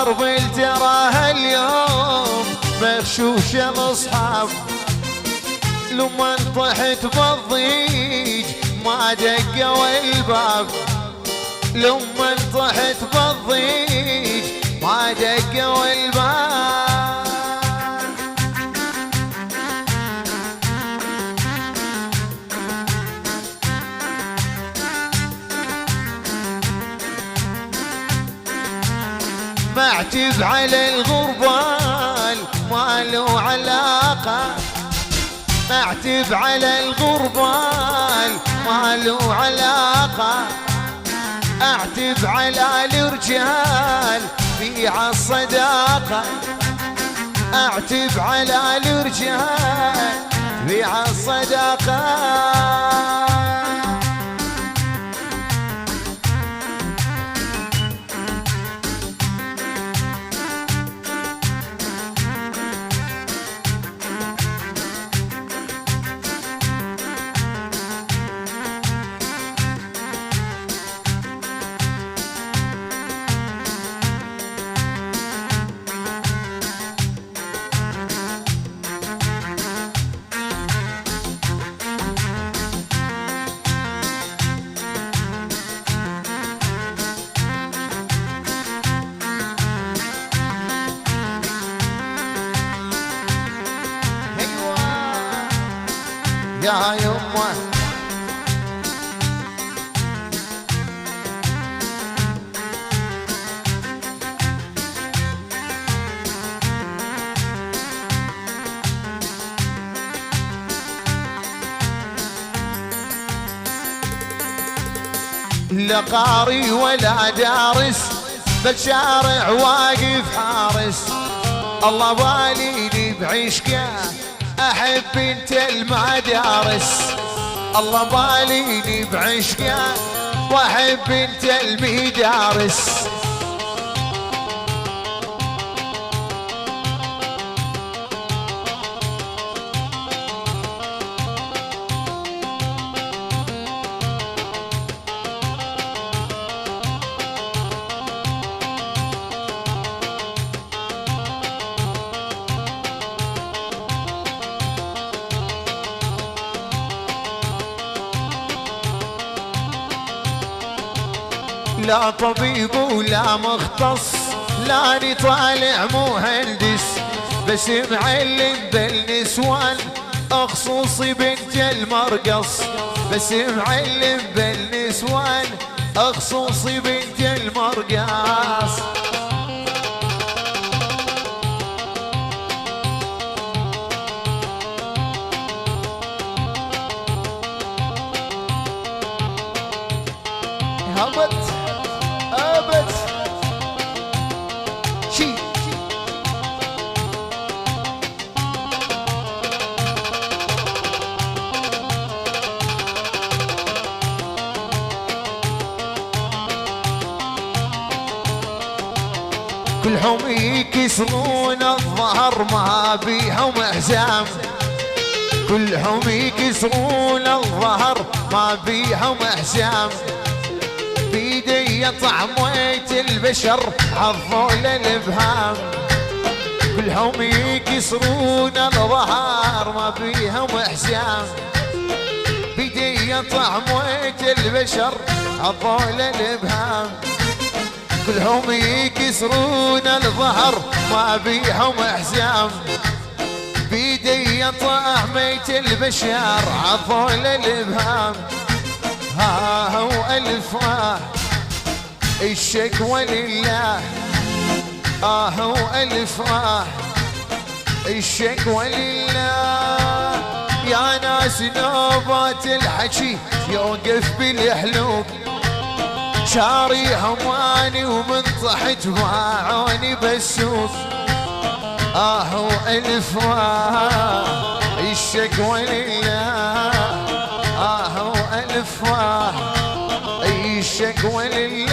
درب الجراح اليوم مغشوش الاصحاب، لما طحت بالضيج ما دقوا الباب، لما طحت بالضيج ما دقوا الباب. معتب على الغربال ما له علاقة، معتب على الغربال ما له علاقة، اعتب على الرجال بيع الصداقة، اعتب على الرجال بيع الصداقة. يا يمه لا قاري ولا دارس بالشارع واقف حارس، الله باليني بعشقه احب بنت المدارس، الله باليني بعشقه واحب بنت المدارس. لا طبيب ولا مختص لاني طالع مهندس، بس معلم بالنسوان اخصوصي بنت المرقص، بس معلم بالنسوان اخصوصي بنت المرقص. هبط أبد شي كلهم يكسرون الظهر ما بيهم حزام، كلهم يكسرون الظهر ما بيهم حزام، بيدي طعميت البشر عضول الابهام، كلهم يكسرون الظهر ما بيهم حزام، بيدي طعميت البشر عضول الابهام، كلهم يكسرون الظهر ما بيهم حزام، بيدي طعميت البشر عضول الابهام. ها هو ألف الشكوى لله، هو ألف الشكوى لله. يا ناس نوبات الحكي يوقف بالحلوب، شاري هماني ومن طحت باعوني بالسوق، هو ألف الشكوى لله، هو ألف الشكوى لله.